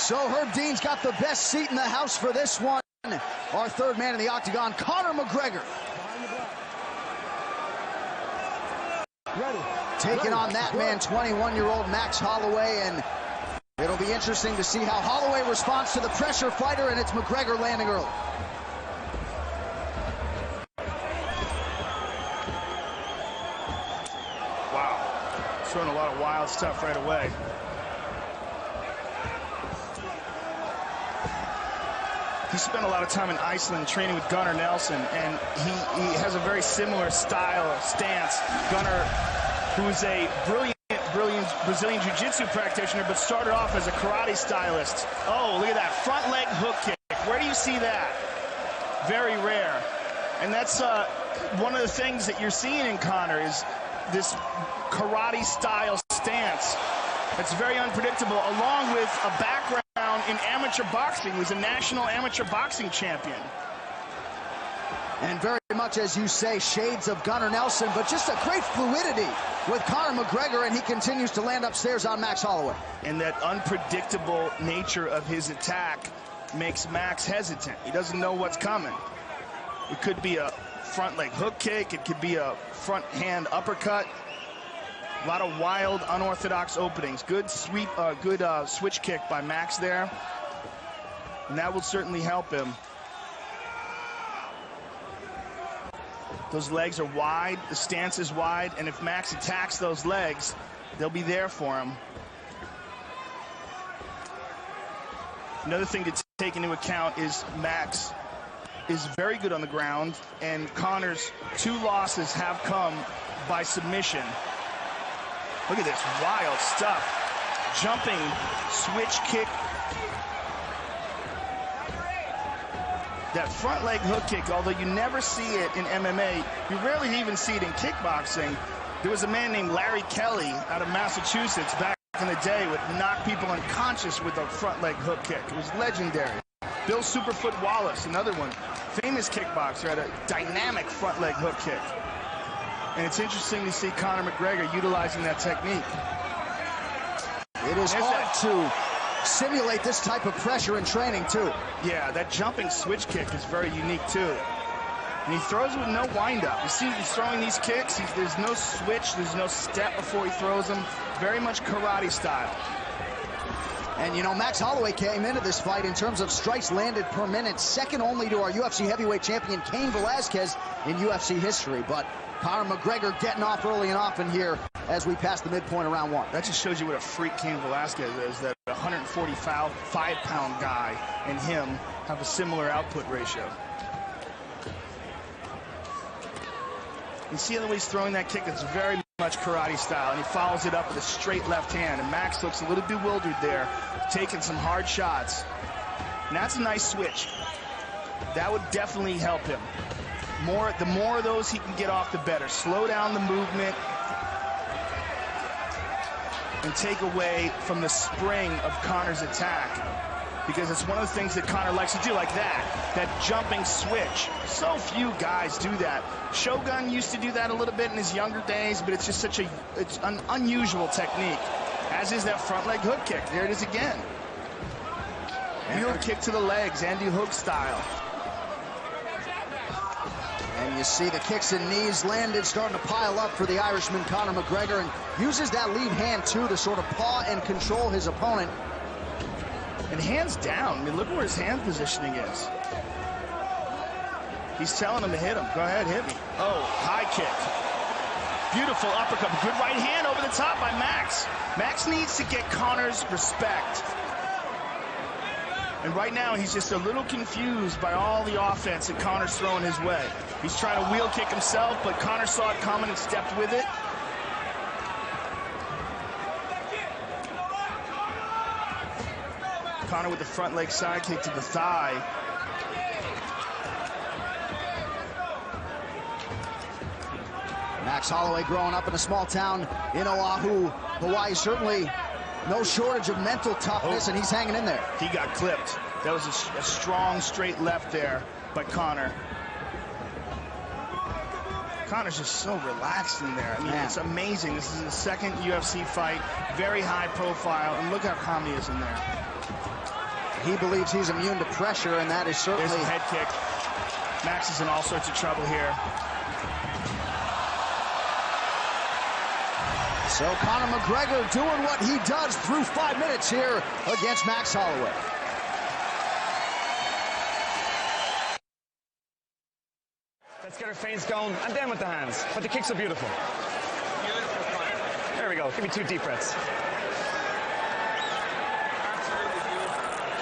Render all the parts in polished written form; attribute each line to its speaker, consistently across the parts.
Speaker 1: So Herb Dean's got the best seat in the house for this one. Our third man in the octagon, Conor McGregor. Taking on that man, 21-year-old Max Holloway, and it'll be interesting to see how Holloway responds to the pressure fighter, and it's McGregor landing early.
Speaker 2: Wow, throwing a lot of wild stuff right away. He spent a lot of time in Iceland training with Conor Nelson, and he has a very similar stance. Conor, who's a brilliant Brazilian Jiu-Jitsu practitioner, but started off as a karate stylist. Oh, look at that front leg hook kick. Where do you see that? Very rare. And that's one of the things that you're seeing in Conor is this karate style stance. It's very unpredictable, along with a background in amateur boxing. He was a national amateur boxing champion.
Speaker 1: And very much, as you say, shades of Gunnar Nelson, but just a great fluidity with Conor McGregor, and he continues to land upstairs on Max Holloway.
Speaker 2: And that unpredictable nature of his attack makes Max hesitant. He doesn't know what's coming. It could be a front leg hook kick. It could be a front hand uppercut. A lot of wild, unorthodox openings. Good sweep, good switch kick by Max there. And that will certainly help him. Those legs are wide, the stance is wide, and if Max attacks those legs, they'll be there for him. Another thing to take into account is Max is very good on the ground, and Conor's 2 losses have come by submission. Look at this wild stuff. Jumping switch kick. That front leg hook kick, although you never see it in MMA, you rarely even see it in kickboxing. There was a man named Larry Kelly out of Massachusetts back in the day would knock people unconscious with a front leg hook kick. It was legendary. Bill Superfoot Wallace, another one, famous kickboxer, had a dynamic front leg hook kick. And it's interesting to see Conor McGregor utilizing that technique.
Speaker 1: It is hard to simulate this type of pressure in training, too.
Speaker 2: Yeah, that jumping switch kick is very unique, too. And he throws with no wind-up. You see he's throwing these kicks, there's no switch, there's no step before he throws them. Very much karate style.
Speaker 1: And, you know, Max Holloway came into this fight in terms of strikes landed per minute, second only to our UFC heavyweight champion, Cain Velasquez, in UFC history. But Conor McGregor getting off early and often here as we pass the midpoint of round 1.
Speaker 2: That just shows you what a freak Cain Velasquez is, that 145-pound guy and him have a similar output ratio. You see the way he's throwing that kick, it's very much karate style, and he follows it up with a straight left hand, and Max looks a little bewildered there, taking some hard shots. And that's a nice switch. That would definitely help him. The more of those he can get off, the better. Slow down the movement and take away from the spring of Conor's attack, because it's one of the things that Conor likes to do, like that jumping switch. So few guys do that. Shogun used to do that a little bit in his younger days, but it's just it's an unusual technique, as is that front leg hook kick. There it is again. Wheel kick to the legs, Andy Hook style.
Speaker 1: And you see the kicks and knees landed, starting to pile up for the Irishman, Conor McGregor, and uses that lead hand, too, to sort of paw and control his opponent.
Speaker 2: And hands down. I mean, look where his hand positioning is. He's telling him to hit him. Go ahead, hit me. Oh, high kick. Beautiful uppercut. Good right hand over the top by Max. Max needs to get Conor's respect. And right now, he's just a little confused by all the offense that Conor's throwing his way. He's trying to wheel kick himself, but Conor saw it coming and stepped with it. Conor with the front leg side kick to the thigh.
Speaker 1: Max Holloway growing up in a small town in Oahu, Hawaii. Certainly no shortage of mental toughness, and he's hanging in there.
Speaker 2: He got clipped. That was a strong straight left there by Conor. Conor's just so relaxed in there. I mean, it's amazing. This is his second UFC fight, very high profile, and look how calm he is in there.
Speaker 1: He believes he's immune to pressure, and that is certainly...
Speaker 2: There's a head kick. Max is in all sorts of trouble here.
Speaker 1: So Conor McGregor doing what he does through 5 minutes here against Max Holloway.
Speaker 3: Let's get our feints going, and then with the hands. But the kicks are beautiful. There we go. Give me 2 deep breaths.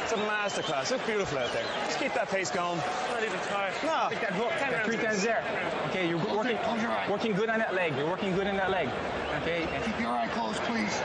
Speaker 3: It's a masterclass. It's beautiful out there. Just keep that pace going.
Speaker 4: Not even tired.
Speaker 3: No.
Speaker 4: Take that hook.
Speaker 3: 3 times there. Okay, you're working good on that leg. You're working good on that leg. Okay.
Speaker 4: Keep your eye closed, please.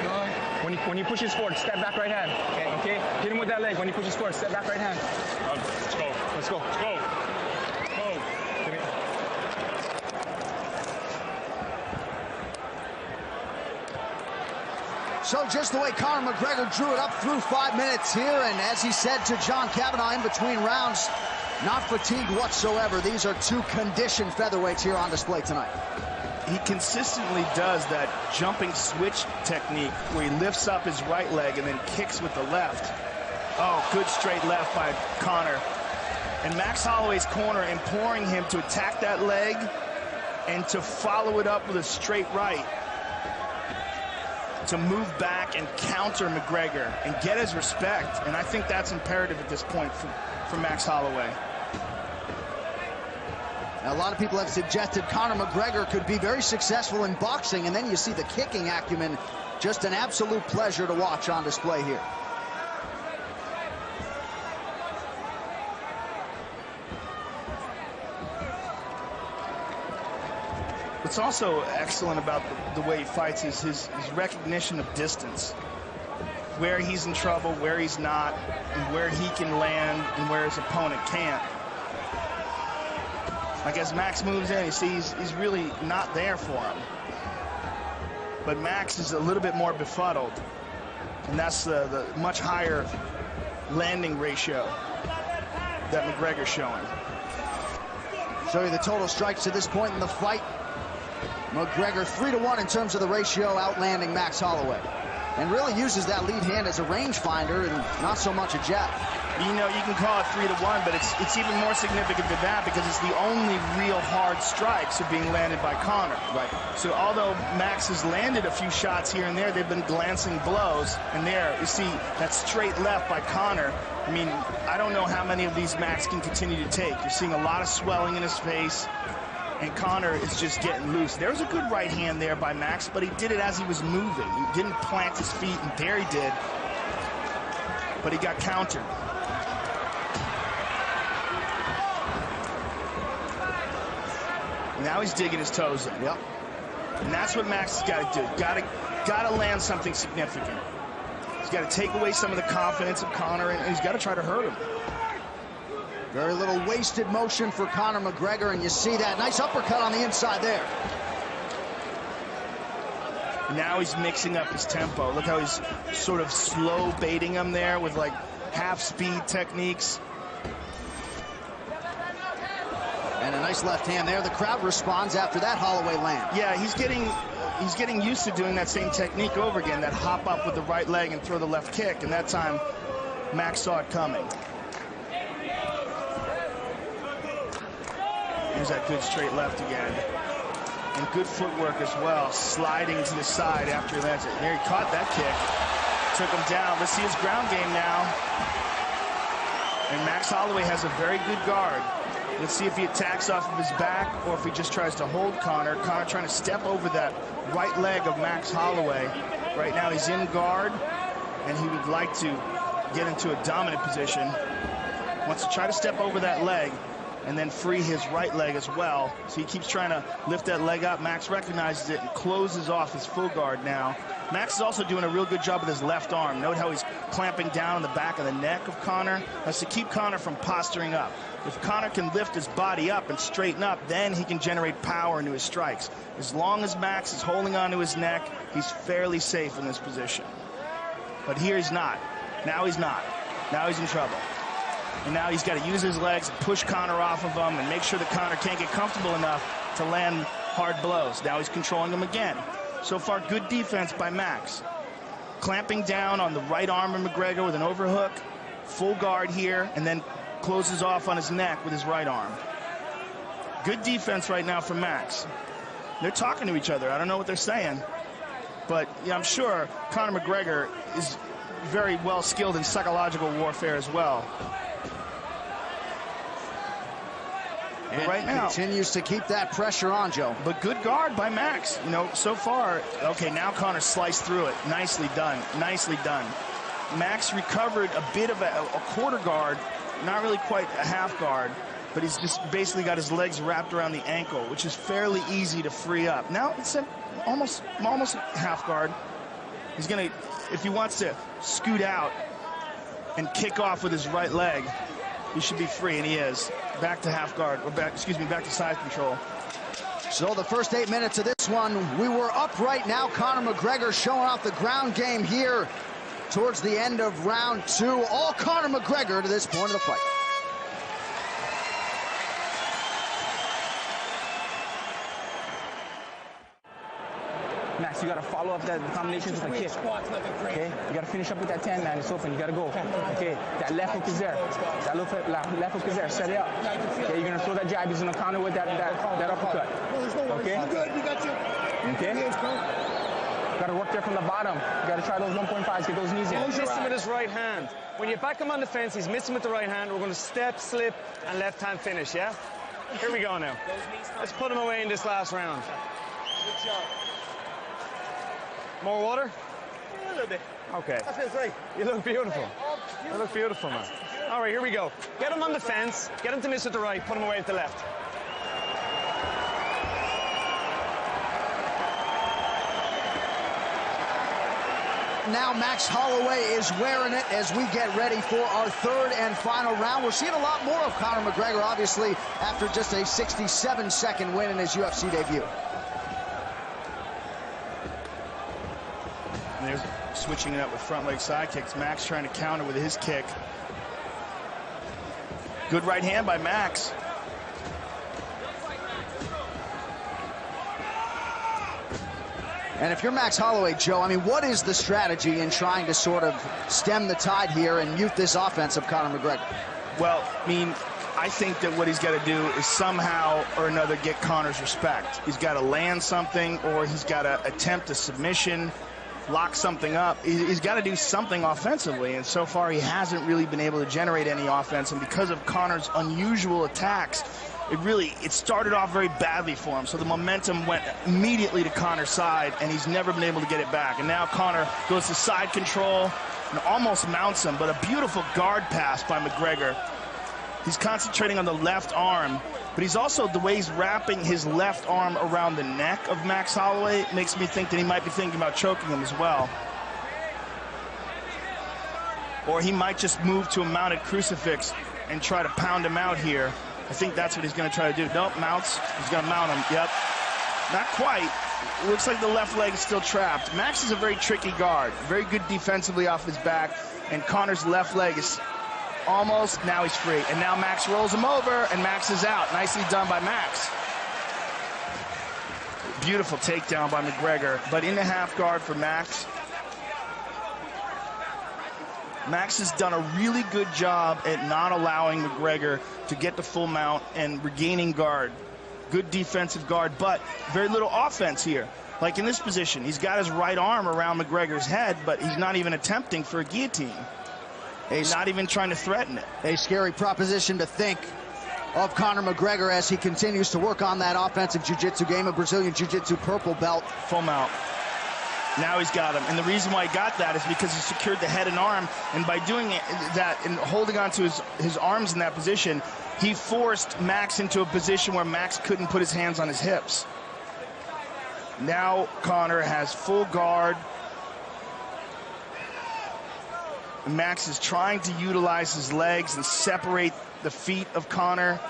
Speaker 4: Good.
Speaker 3: When he pushes forward, step back right hand. Okay. Hit him with that leg. When he pushes forward, step back right hand.
Speaker 4: Let's go.
Speaker 3: Let's go.
Speaker 4: Let's go.
Speaker 1: So just the way Conor McGregor drew it up through 5 minutes here, and as he said to John Kavanagh in between rounds, not fatigued whatsoever. These are 2 conditioned featherweights here on display tonight.
Speaker 2: He consistently does that jumping switch technique where he lifts up his right leg and then kicks with the left. Oh, good straight left by Conor. And Max Holloway's corner imploring him to attack that leg and to follow it up with a straight right, to move back and counter McGregor and get his respect. And I think that's imperative at this point for Max Holloway.
Speaker 1: Now, a lot of people have suggested Conor McGregor could be very successful in boxing, and then you see the kicking acumen. Just an absolute pleasure to watch on display here.
Speaker 2: What's also excellent about the way he fights is his recognition of distance. Where he's in trouble, where he's not, and where he can land, and where his opponent can't. Like as Max moves in, you see he's really not there for him. But Max is a little bit more befuddled. And that's the much higher landing ratio that McGregor's showing.
Speaker 1: Show you the total strikes to this point in the fight. McGregor 3-1 in terms of the ratio, outlanding Max Holloway. And really uses that lead hand as a rangefinder and not so much a jab.
Speaker 2: You know, you can call it 3-1, but it's even more significant than that because it's the only real hard strikes are being landed by Conor.
Speaker 1: Right.
Speaker 2: So although Max has landed a few shots here and there, they've been glancing blows. And there, you see that straight left by Conor. I mean, I don't know how many of these Max can continue to take. You're seeing a lot of swelling in his face. And Conor is just getting loose. There was a good right hand there by Max, but he did it as he was moving. He didn't plant his feet, and there he did. But he got countered. Now he's digging his toes in.
Speaker 1: Yep.
Speaker 2: And that's what Max has got to do. Got to land something significant. He's got to take away some of the confidence of Conor, and he's got to try to hurt him.
Speaker 1: Very little wasted motion for Conor McGregor, and you see that nice uppercut on the inside there.
Speaker 2: Now he's mixing up his tempo. Look how he's sort of slow baiting him there with like half-speed techniques.
Speaker 1: And a nice left hand there. The crowd responds after that Holloway land.
Speaker 2: Yeah, he's getting used to doing that same technique over again, that hop up with the right leg and throw the left kick, and that time Max saw it coming. Here's that good straight left again. And good footwork as well, sliding to the side after he lands it. There he caught that kick, took him down. Let's see his ground game now. And Max Holloway has a very good guard. Let's see if he attacks off of his back or if he just tries to hold Conor. Conor trying to step over that right leg of Max Holloway. Right now he's in guard, and he would like to get into a dominant position. Wants to try to step over that leg and then free his right leg as well. So he keeps trying to lift that leg up. Max recognizes it and closes off his full guard now. Max is also doing a real good job with his left arm. Note how he's clamping down on the back of the neck of Conor. That's to keep Conor from posturing up. If Conor can lift his body up and straighten up, then he can generate power into his strikes. As long as Max is holding onto his neck, he's fairly safe in this position. But here he's not. Now he's not. Now he's in trouble. And now he's got to use his legs and push Conor off of him and make sure that Conor can't get comfortable enough to land hard blows. Now he's controlling him again. So far, good defense by Max. clamping down on the right arm of McGregor with an overhook, full guard here, and then closes off on his neck with his right arm. Good defense right now from Max. They're talking to each other. I don't know what they're saying, but yeah, I'm sure Conor McGregor is very well skilled in psychological warfare as well.
Speaker 1: And
Speaker 2: right now
Speaker 1: continues to keep that pressure on, Joe.
Speaker 2: But good guard by Max. You know, so far. Okay, now Conor sliced through it. Nicely done. Nicely done. Max recovered a bit of a quarter guard, not really quite a half guard, but he's just basically got his legs wrapped around the ankle, which is fairly easy to free up. Now it's almost half guard. He's gonna, if he wants to scoot out and kick off with his right leg, he should be free, and he is. Back to half guard, or back to side control.
Speaker 1: So the first 8 minutes of this one, we were up right now. Conor McGregor showing off the ground game here towards the end of round 2. All Conor McGregor to this point of the fight.
Speaker 3: Max, you got to follow up that combination with a kick. Okay? You got to finish up with that 10, man. It's open. You got to go. Okay? That left hook is there. That left hook is there. Set it up. Okay? You're going to throw that jab. He's going to counter with that uppercut. Okay? Okay? Got to work there from the bottom. You got to try those 1.5s. Get those knees in.
Speaker 5: He's missing with his right hand. When you back him on the fence, he's missing with the right hand. We're going to step, slip, and left hand finish, yeah? Here we go now. Let's put him away in this last round.
Speaker 6: Good job.
Speaker 5: More water?
Speaker 6: A little bit.
Speaker 5: Okay.
Speaker 6: That feels right.
Speaker 5: You look beautiful. You look beautiful, man. All right, here we go. Get him on the fence. Get him to miss with the right. Put him away with the left.
Speaker 1: Now Max Holloway is wearing it as we get ready for our third and final round. We're seeing a lot more of Conor McGregor, obviously, after just a 67-second win in his UFC debut.
Speaker 2: And there's switching it up with front leg side kicks. Max trying to counter with his kick. Good right hand by Max.
Speaker 1: And if you're Max Holloway, Joe, I mean, what is the strategy in trying to sort of stem the tide here and mute this offense of Conor McGregor?
Speaker 2: Well, I mean, I think that what he's got to do is somehow or another get Conor's respect. He's got to land something, or he's got to attempt a submission, lock something up. He's got to do something offensively, and so far he hasn't really been able to generate any offense. And because of Conor's unusual attacks, it started off very badly for him. So the momentum went immediately to Conor's side, and he's never been able to get it back. And now Conor goes to side control and almost mounts him, but a beautiful guard pass by McGregor. He's concentrating on the left arm, but he's also, the way he's wrapping his left arm around the neck of Max Holloway makes me think that he might be thinking about choking him as well. Or he might just move to a mounted crucifix and try to pound him out here. I think that's what he's going to try to do. Nope, mounts. He's going to mount him. Yep. Not quite. Looks like the left leg is still trapped. Max is a very tricky guard. Very good defensively off his back. And Conor's left leg is almost, now he's free. And now Max rolls him over, and Max is out. Nicely done by Max. Beautiful takedown by McGregor. But in the half guard for Max. Max has done a really good job at not allowing McGregor to get the full mount and regaining guard. Good defensive guard, but very little offense here. Like in this position, he's got his right arm around McGregor's head, but he's not even attempting for a guillotine. He's not even trying to threaten it.
Speaker 1: A scary proposition to think of Conor McGregor as he continues to work on that offensive jiu-jitsu game, a Brazilian jiu-jitsu purple belt.
Speaker 2: Full mount. Now he's got him, and the reason why he got that is because he secured the head and arm, and by doing that and holding on to his arms in that position, he forced Max into a position where Max couldn't put his hands on his hips. Now Conor has full guard. Max is trying to utilize his legs and separate the feet of Conor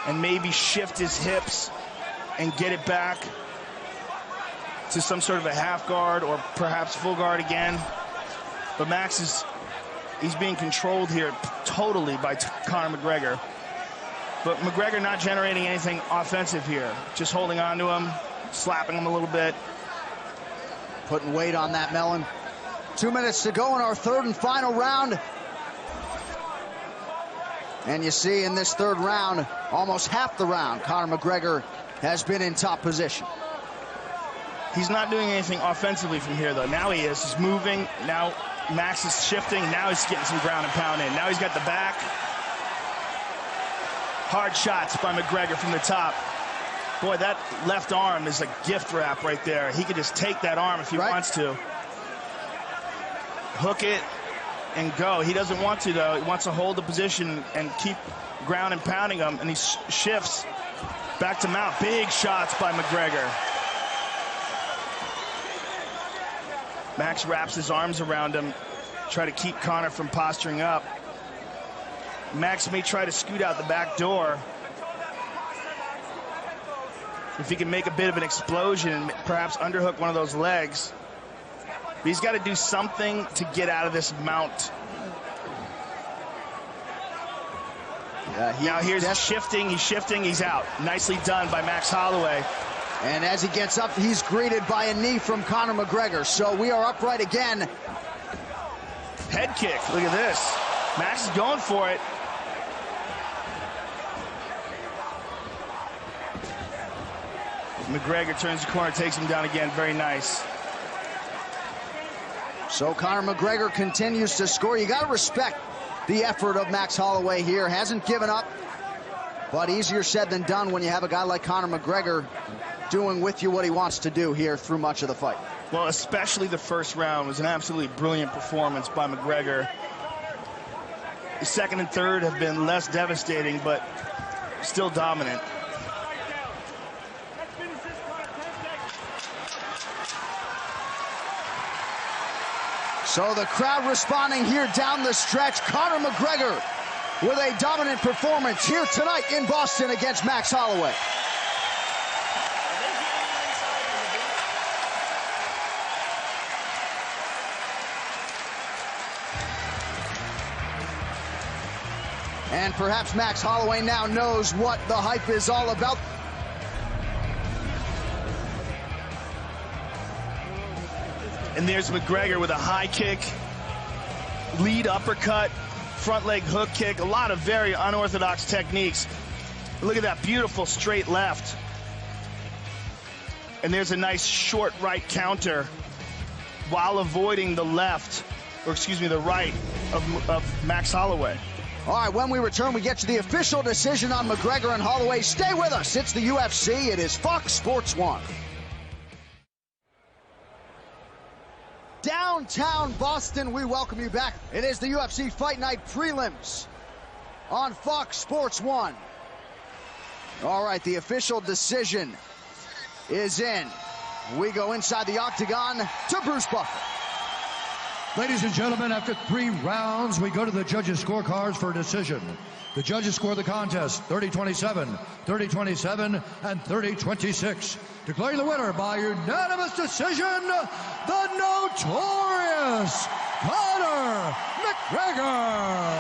Speaker 2: and maybe shift his hips and get it back to some sort of a half guard or perhaps full guard again. But Max he's being controlled here totally by Conor McGregor. But McGregor not generating anything offensive here. Just holding on to him, slapping him a little bit.
Speaker 1: Putting weight on that melon. 2 minutes to go in our third and final round. And you see in this third round, almost half the round, Conor McGregor has been in top position.
Speaker 2: He's not doing anything offensively from here, though. Now he is. He's moving. Now Max is shifting. Now he's getting some ground and pound in. Now he's got the back. Hard shots by McGregor from the top. Boy, that left arm is a gift wrap right there. He could just take that arm if he wants to. Hook it and go. He doesn't want to, though. He wants to hold the position and keep ground and pounding him, and he shifts back to mount. Big shots by McGregor. Max wraps his arms around him, try to keep Conor from posturing up. Max may try to scoot out the back door. If he can make a bit of an explosion and perhaps underhook one of those legs. But he's got to do something to get out of this mount. Now here's shifting, he's out. Nicely done by Max Holloway.
Speaker 1: And as he gets up, he's greeted by a knee from Conor McGregor. So we are upright again.
Speaker 2: Head kick, look at this. Max is going for it. McGregor turns the corner, takes him down again, very nice.
Speaker 1: So Conor McGregor continues to score. You got to respect the effort of Max Holloway here. Hasn't given up, but easier said than done when you have a guy like Conor McGregor doing with you what he wants to do here through much of the fight.
Speaker 2: Well, especially the first round was an absolutely brilliant performance by McGregor. The second and third have been less devastating, but still dominant.
Speaker 1: So the crowd responding here down the stretch. Conor McGregor with a dominant performance here tonight in Boston against Max Holloway. And perhaps Max Holloway now knows what the hype is all about.
Speaker 2: And there's McGregor with a high kick, lead uppercut, front leg hook kick, a lot of very unorthodox techniques. Look at that beautiful straight left. And there's a nice short right counter while avoiding the left, or excuse me, the right of Max Holloway.
Speaker 1: All right, when we return, we get to the official decision on McGregor and Holloway. Stay with us. It's the UFC. It is Fox Sports 1. Downtown Boston, we welcome you back. It is the UFC Fight Night prelims on Fox Sports 1. All right, the official decision is in. We go inside the octagon to Bruce Buffer.
Speaker 7: Ladies and gentlemen, after 3 rounds, we go to the judges' scorecards for a decision. The judges score the contest 30-27, 30-27, and 30-26. Declaring the winner by unanimous decision, the notorious Conor McGregor.